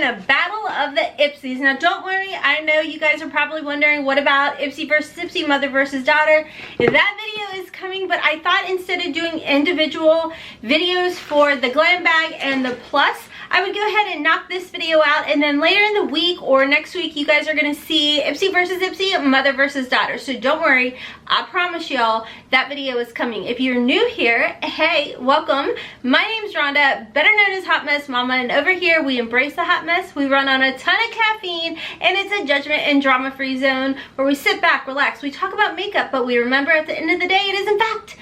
a battle of the Ipsys. Now don't worry, I know you guys are probably wondering, what about Ipsy versus Ipsy, mother versus daughter? That video is coming, but I thought instead of doing individual videos for the Glam Bag and the Plus, I would go ahead and knock this video out, and then later in the week or next week you guys are going to see Ipsy versus Ipsy, mother versus daughter. So don't worry, I promise y'all that video is coming. If you're new here, hey, welcome. My name's Rhonda, better known as Hot Mess Mama, and over here we embrace the hot mess. We run on a ton of caffeine, and it's a judgment and drama free zone where we sit back, relax, we talk about makeup, but we remember at the end of the day it is in fact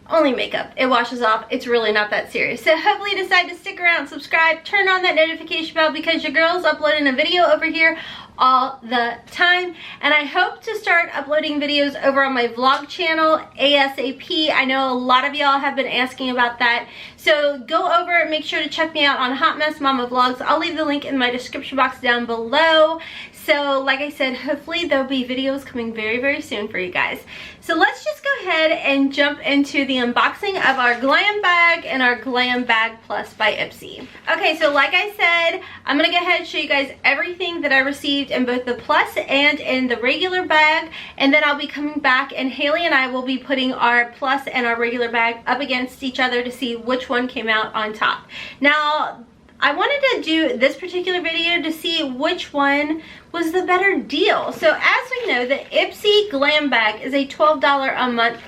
only makeup. It washes off. It's really not that serious. So hopefully you decide to stick around, subscribe, turn on that notification bell, because your girl's uploading a video over here all the time. And I hope to start uploading videos over on my vlog channel ASAP. I know a lot of y'all have been asking about that. So go over and make sure to check me out on Hot Mess Mama Vlogs. I'll leave the link in my description box down below. So like I said, hopefully there'll be videos coming very, very soon for you guys. So let's just go ahead and jump into the unboxing of our Glam Bag and our Glam Bag Plus by Ipsy. Okay, so like I said, I'm gonna go ahead and show you guys everything that I received in both the Plus and in the regular bag, and then I'll be coming back and Haley and I will be putting our Plus and our regular bag up against each other to see which one came out on top. Now, I wanted to do this particular video to see which one was the better deal. So as we know, the Ipsy Glam Bag is a $12 a month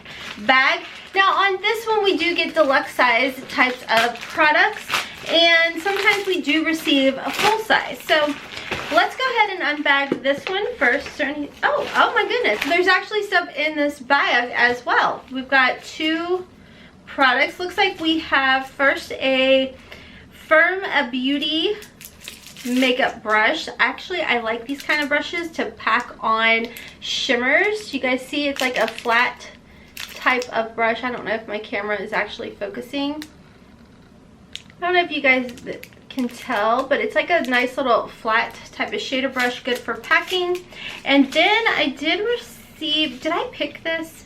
bag. Now on this one we do get deluxe size types of products, and sometimes we do receive a full size. So let's go ahead and unbag this one first. Oh my goodness, there's actually stuff in this bag as well. We've got two products. Looks like we have first a Firma Beauty makeup brush. Actually, I like these kind of brushes to pack on shimmers. You guys see it's like a flat type of brush. I don't know if my camera is actually focusing. I don't know if you guys can tell, but it's like a nice little flat type of shader brush, good for packing. And then I did receive, did I pick this?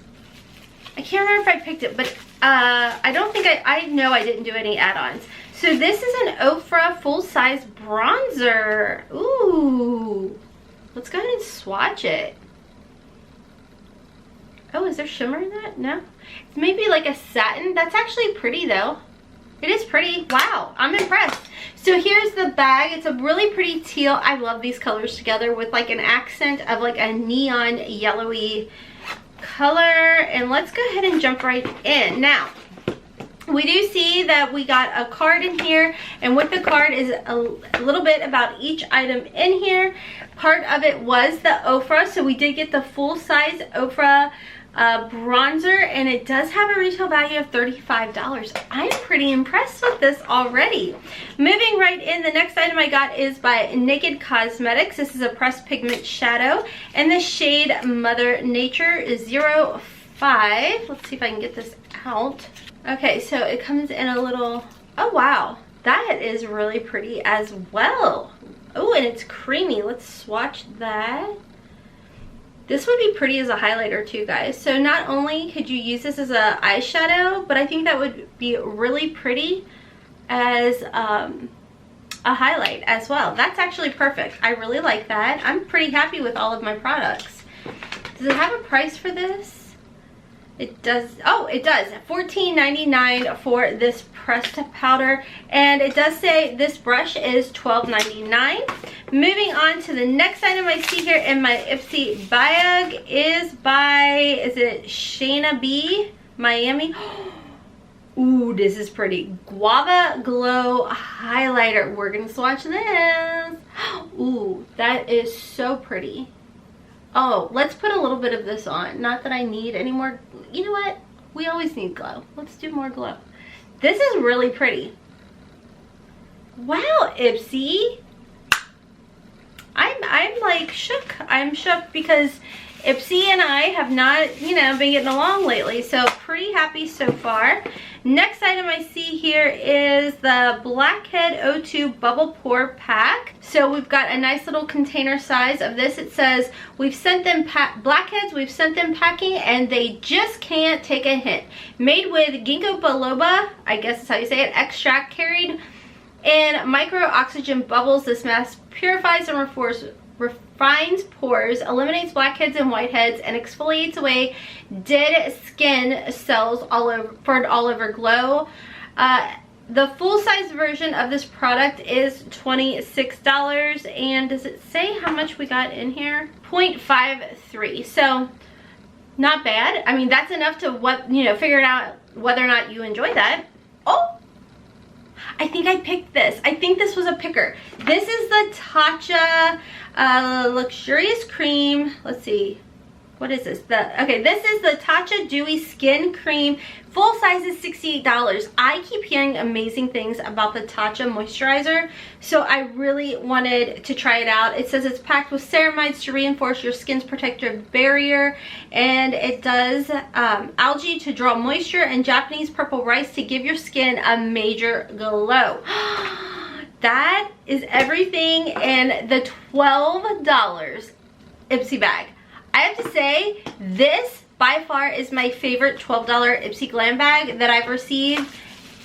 I can't remember if I picked it, but I don't think I know I didn't do any add-ons. So this is an Ofra full-size bronzer. Ooh, let's go ahead and swatch it. Oh, is there shimmer in that? No, it's maybe like a satin. That's actually pretty though. It is pretty. Wow, I'm impressed. So here's the bag. It's a really pretty teal. I love these colors together with like an accent of like a neon yellowy color. And let's go ahead and jump right in. Now, we do see that we got a card in here, and with the card is a little bit about each item in here. Part of it was the Ofra, so we did get the full-size Ofra bronzer, and it does have a retail value of $35. I'm pretty impressed with this already. Moving right in, the next item I got is by Gerard Cosmetics. This is a pressed pigment shadow, and the shade Mother Nature is 05. Let's see if I can get this out. Okay, so it comes in a little, oh wow, that is really pretty as well. Oh, and it's creamy. Let's swatch that. This would be pretty as a highlighter too, guys. So not only could you use this as an eyeshadow, but I think that would be really pretty as a highlight as well. That's actually perfect. I really like that. I'm pretty happy with all of my products. Does it have a price for this? It does. Oh, it does. $14.99 for this pressed powder, and it does say this brush is $12.99. Moving on to the next item I see here in my Ipsy bag is by, is it Shayna B Miami? Ooh, this is pretty. Guava Glow highlighter. We're gonna swatch this. Ooh, that is so pretty. Oh, let's put a little bit of this on. Not that I need any more. You know what? We always need glow. Let's do more glow. This is really pretty. Wow, Ipsy. I'm like shook. I'm shook because Ipsy and I have not, you know, been getting along lately. So pretty happy so far. Next item I see here is the Blackhead O2 Bubble Pore Pack. So we've got a nice little container size of this. It says, we've sent them blackheads, we've sent them packing, and they just can't take a hint. Made with ginkgo biloba, I guess is how you say it, extract carried In micro oxygen bubbles, this mask purifies and refines pores, eliminates blackheads and whiteheads, and exfoliates away dead skin cells for an all-over glow. The full-size version of this product is $26, and does it say how much we got in here? 0.53. So not bad. I mean, that's enough to figure out whether or not you enjoy that. Oh, I think I picked this. I think this was a picker. This is the Tatcha Luxurious Cream. Let's see. What is this? This is the Tatcha Dewy Skin Cream. Full size is $68. I keep hearing amazing things about the Tatcha moisturizer, so I really wanted to try it out. It says it's packed with ceramides to reinforce your skin's protective barrier, and it does algae to draw moisture and Japanese purple rice to give your skin a major glow. That is everything in the $12 Ipsy bag. I have to say, this by far is my favorite $12 Ipsy Glam bag that I've received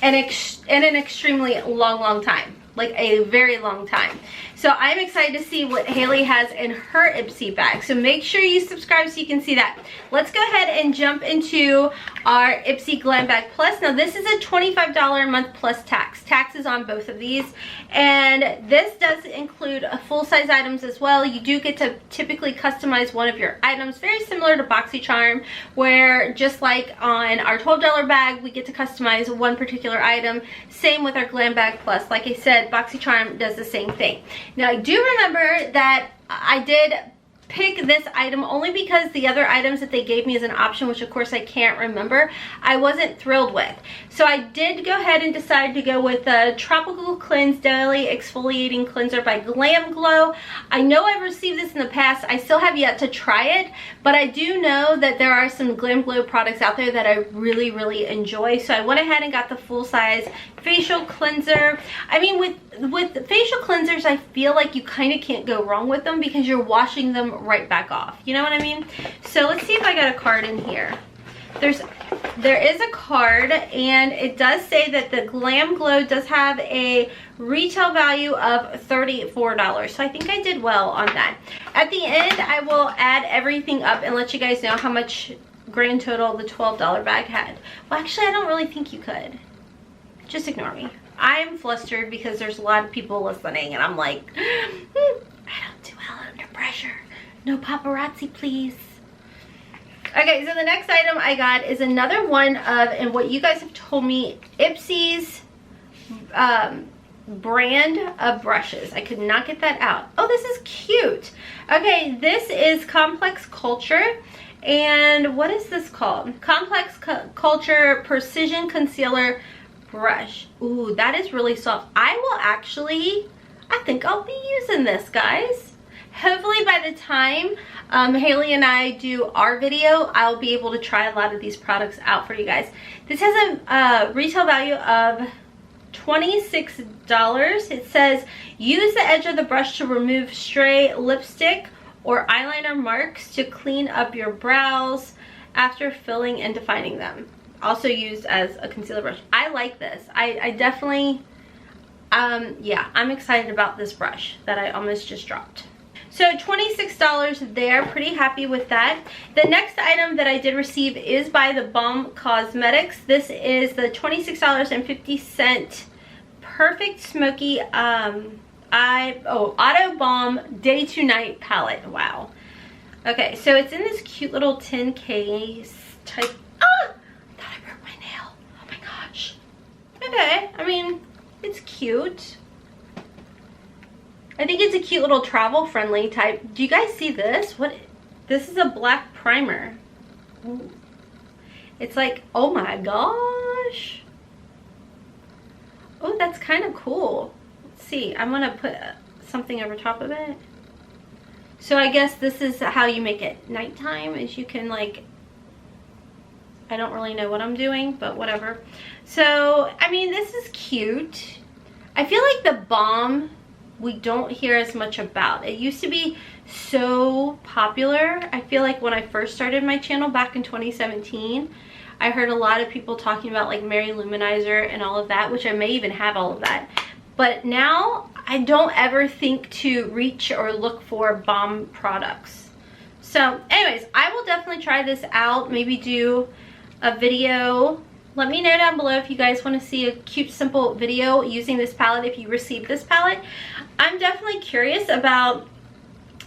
in an extremely long time. Like a very long time. So I'm excited to see what Hailey has in her Ipsy bag. So make sure you subscribe so you can see that. Let's go ahead and jump into our Ipsy Glambag Plus. Now this is a $25 a month plus tax. Tax is on both of these. And this does include full-size items as well. You do get to typically customize one of your items. Very similar to Boxycharm, where just like on our $12 bag, we get to customize one particular item. Same with our Glambag Plus. Like I said, Boxycharm does the same thing. Now I do remember that I did pick this item only because the other items that they gave me as an option, which of course I can't remember, I wasn't thrilled with. So I did go ahead and decide to go with the Tropical Cleanse Daily Exfoliating Cleanser by GlamGlow. I know I've received this in the past. I still have yet to try it, but I do know that there are some GlamGlow products out there that I really enjoy. So I went ahead and got the full-size facial cleanser. I mean, with facial cleansers, I feel like you kind of can't go wrong with them because you're washing them right back off. You know what I mean? So let's see if I got a card in here. There is a card, and it does say that the GlamGlow does have a retail value of $34. So I think I did well on that. At the end, I will add everything up and let you guys know how much grand total the $12 bag had. Well, actually, I don't really think you could. Just ignore me. I'm flustered because there's a lot of people listening, and I'm like, I don't do well under pressure. No paparazzi, please. Okay, so the next item I got is another one of, and what you guys have told me, Ipsy's brand of brushes. I could not get that out. Oh, this is cute. Okay, this is Complex Culture. And what is this called? Complex Culture Precision Concealer Brush. Ooh, that is really soft. I think I'll be using this, guys. Hopefully by the time Hailey and I do our video, I'll be able to try a lot of these products out for you guys. This has a retail value of $26. It says, use the edge of the brush to remove stray lipstick or eyeliner marks to clean up your brows after filling and defining them. Also used as a concealer brush. I like this. I definitely, yeah, I'm excited about this brush that I almost just dropped. So $26 there, pretty happy with that. The next item that I did receive is by the Buxom Cosmetics. This is the $26.50 Perfect Smoky Auto Balm Day to Night Palette. Wow. Okay, so it's in this cute little tin case type. Ah! I thought I broke my nail. Oh my gosh. Okay, I mean, it's cute. I think it's a cute little travel friendly type. Do you guys see this? What? This is a black primer. Ooh. It's like, oh my gosh. Oh, that's kind of cool. Let's see. I'm gonna put something over top of it. So I guess this is how you make it nighttime, is you can like, I don't really know what I'm doing, but whatever. So, I mean, this is cute. I feel like the balm we don't hear as much about. It used to be so popular. I feel like when I first started my channel back in 2017, I heard a lot of people talking about like Mary Luminizer and all of that, which I may even have all of that. but now I don't ever think to reach or look for bomb products. So anyways, I will definitely try this out, maybe do a video. Let me know down below if you guys want to see a cute, simple video using this palette, if you received this palette. I'm definitely curious about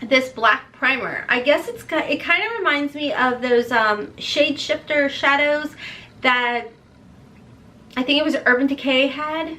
this black primer. I guess it kind of reminds me of those shade shifter shadows that I think it was Urban Decay had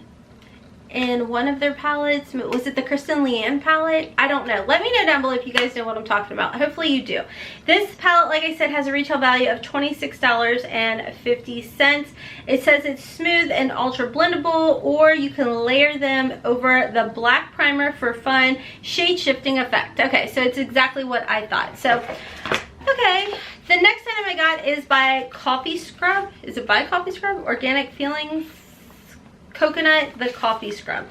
in one of their palettes. Was it the Kristen Leanne palette? I don't know. Let me know down below if you guys know what I'm talking about. Hopefully you do. This palette, like I said, has a retail value of $26.50. It says it's smooth and ultra blendable, or you can layer them over the black primer for fun shade shifting effect. Okay, so it's exactly what I thought. So okay, the next item I got is by Coffee Scrub. Is it by Coffee Scrub? Organic Feelings Coconut, the coffee scrub.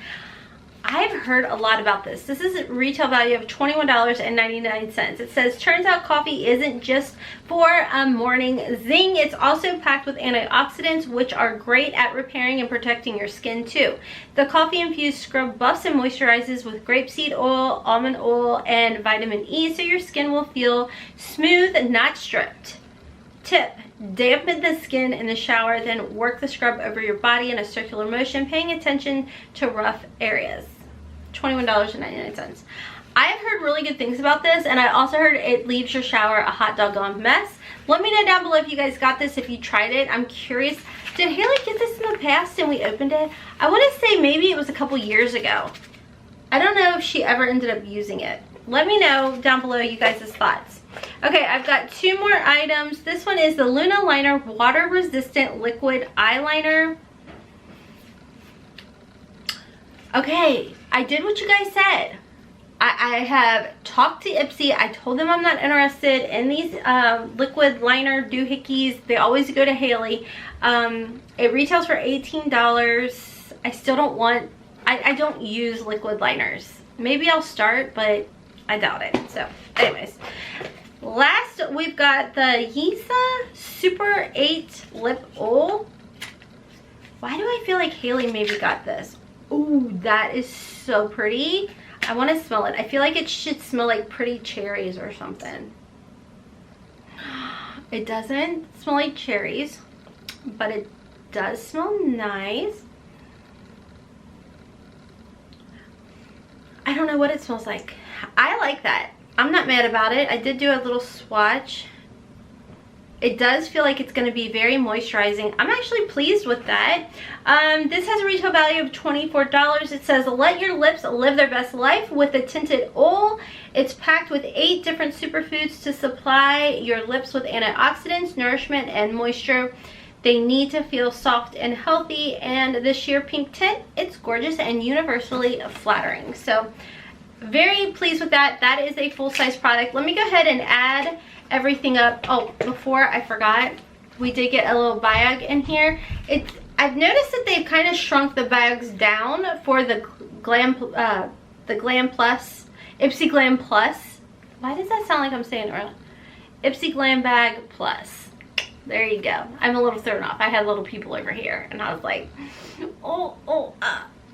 I've heard a lot about this. This is a retail value of $21.99. It says, turns out coffee isn't just for a morning zing. It's also packed with antioxidants, which are great at repairing and protecting your skin too. The coffee infused scrub buffs and moisturizes with grapeseed oil, almond oil, and vitamin E, so your skin will feel smooth, not stripped. Tip: dampen the skin in the shower, then work the scrub over your body in a circular motion, paying attention to rough areas. $21.99. I've heard really good things about this, and I also heard it leaves your shower a hot doggone mess. Let me know down below if you guys got this, if you tried it. I'm curious. Did Hailey get this in the past and we opened it? I want to say maybe it was a couple years ago. I don't know if she ever ended up using it. Let me know down below you guys' thoughts. Okay, I've got two more items. This one is the Luna Liner Water Resistant Liquid Eyeliner. Okay, I did what you guys said. I have talked to Ipsy. I told them I'm not interested in these liquid liner doohickeys. They always go to Hailey. It retails for $18. I still don't want, I don't use liquid liners. Maybe I'll start, but I doubt it. So anyways, last we've got the Yensa Super 8 Lip Oil. Why do I feel like Hailey maybe got this? Ooh, that is so pretty. I want to smell it. I feel like it should smell like pretty cherries or something. It doesn't smell like cherries, but it does smell nice. I don't know what it smells like. I like that. I'm not mad about it. I did do a little swatch. It does feel like it's going to be very moisturizing. I'm actually pleased with that. This has a retail value of $24. It says, let your lips live their best life with a tinted oil. It's packed with 8 different superfoods to supply your lips with antioxidants, nourishment, and moisture. They need to feel soft and healthy, and the sheer pink tint, it's gorgeous and universally flattering. So very pleased with that. That is a full-size product. Let me go ahead and add everything up. Oh, before I forgot, we did get a little bag in here. I've noticed that they've kind of shrunk the bags down for the Glam Plus, Ipsy Glam Plus. Why does that sound like I'm saying it wrong? Ipsy Glambag Plus. There you go. I'm a little thrown off. I had little people over here and I was like,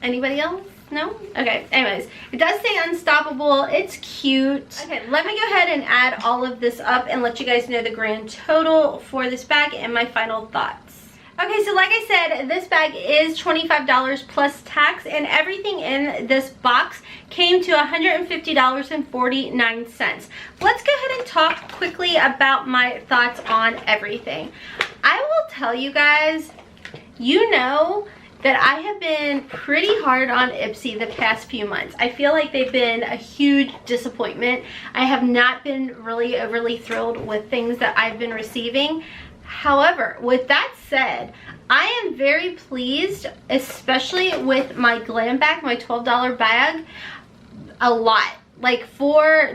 anybody else? No? Okay, anyways, it does say unstoppable. It's cute. Okay, let me go ahead and add all of this up and let you guys know the grand total for this bag and my final thoughts. Okay, so like I said, this bag is $25 plus tax, and everything in this box came to $150.49. Let's go ahead and talk quickly about my thoughts on everything. I will tell you guys, you know that I have been pretty hard on Ipsy the past few months. I feel like they've been a huge disappointment. I have not been really overly thrilled with things that I've been receiving. However, with that said, I am very pleased, especially with my Glam bag, my $12 bag, a lot. Like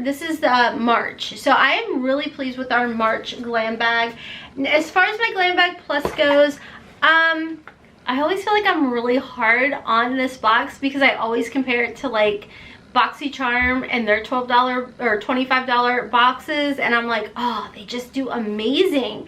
this is the March. So I am really pleased with our March Glam bag. As far as my Glam bag Plus goes, I always feel like I'm really hard on this box because I always compare it to like Boxycharm and their $12 or $25 boxes, and I'm like, oh, they just do amazing.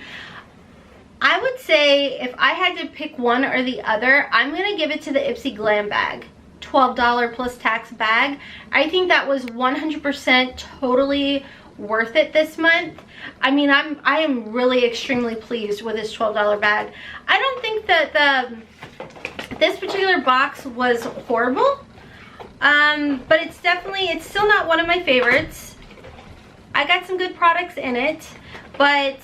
I would say if I had to pick one or the other, I'm going to give it to the Ipsy Glam bag. $12 plus tax bag. I think that was 100% totally worth it this month. I mean, I am really extremely pleased with this $12 bag. I don't think that this particular box was horrible, but it's still not one of my favorites. I got some good products in it, but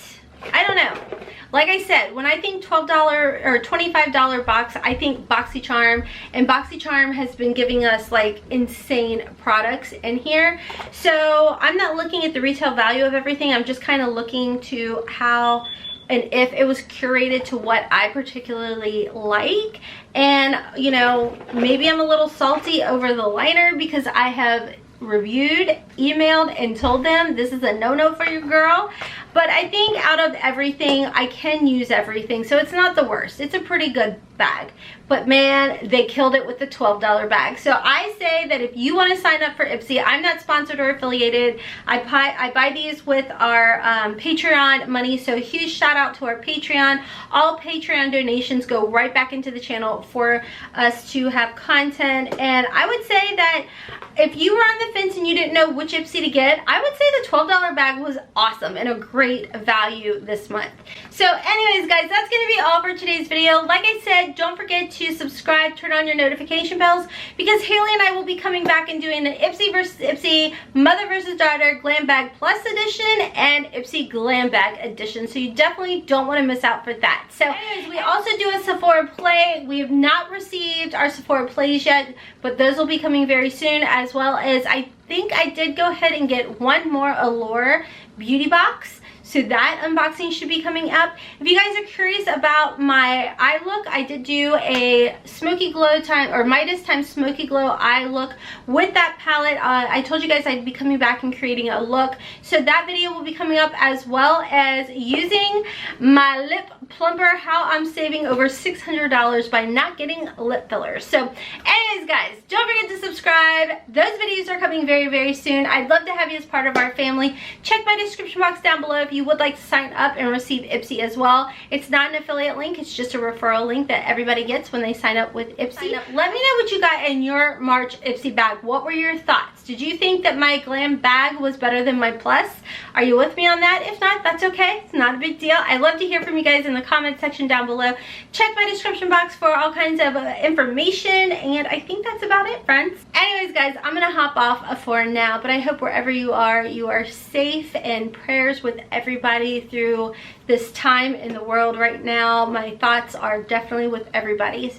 I don't know. Like I said, when I think $12 or $25 box, I think Boxycharm, and Boxycharm has been giving us like insane products in here. So I'm not looking at the retail value of everything. I'm just kind of looking to how and if it was curated to what I particularly like. And you know, maybe I'm a little salty over the liner because I have reviewed, emailed, and told them this is a no-no for your girl. But I think out of everything, I can use everything, so it's not the worst. It's a pretty good bag. But man, they killed it with the $12 bag. So I say that if you want to sign up for Ipsy, I'm not sponsored or affiliated. I buy these with our Patreon money, so huge shout out to our Patreon. All Patreon donations go right back into the channel for us to have content. And I would say that if you were on the fence and you didn't know which Ipsy to get, I would say the $12 bag was awesome and a great value this month. So anyways, guys, that's going to be all for today's video. Like I said, don't forget to subscribe, turn on your notification bells, because Haley and I will be coming back and doing an Ipsy versus Ipsy Mother versus Daughter Glam Bag Plus edition and Ipsy Glam Bag edition. So you definitely don't want to miss out for that. So anyways, we also do a Sephora play. We have not received our Sephora plays yet, but those will be coming very soon, as well as I think I did go ahead and get one more Allure beauty box. So that unboxing should be coming up. If you guys are curious about my eye look, I did do a Smoky Glow time, or Midas times Smoky Glow eye look with that palette. I told you guys I'd be coming back and creating a look. So that video will be coming up, as well as using my lip plumper, how I'm saving over $600 by not getting lip fillers. So anyways, guys, don't forget to subscribe. Those videos are coming very, very soon. I'd love to have you as part of our family. Check my description box down below if you would like to sign up and receive Ipsy as well. It's not an affiliate link, it's just a referral link that everybody gets when they sign up with Ipsy. Let me know what you got in your March Ipsy bag. What were your thoughts? Did you think that my Glam bag was better than my Plus? Are you with me on that? If not, that's okay. It's not a big deal. I love to hear from you guys in the comment section down below. Check my description box for all kinds of information, and I think that's about it, friends. Anyways, guys, I'm gonna hop off for now, but I hope wherever you are safe, and prayers with everybody through this time in the world right now. My thoughts are definitely with everybody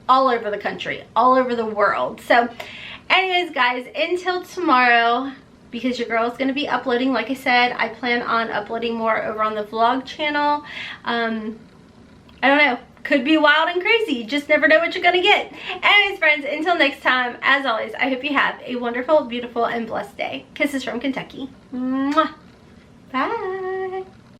all over the country, all over the world. So anyways, guys, until tomorrow, because your girl is going to be uploading, like I said, I plan on uploading more over on the vlog channel. I don't know, could be wild and crazy. You just never know what you're gonna get. Anyways, friends, until next time, as always, I hope you have a wonderful, beautiful, and blessed day. Kisses from Kentucky. Mwah. Bye.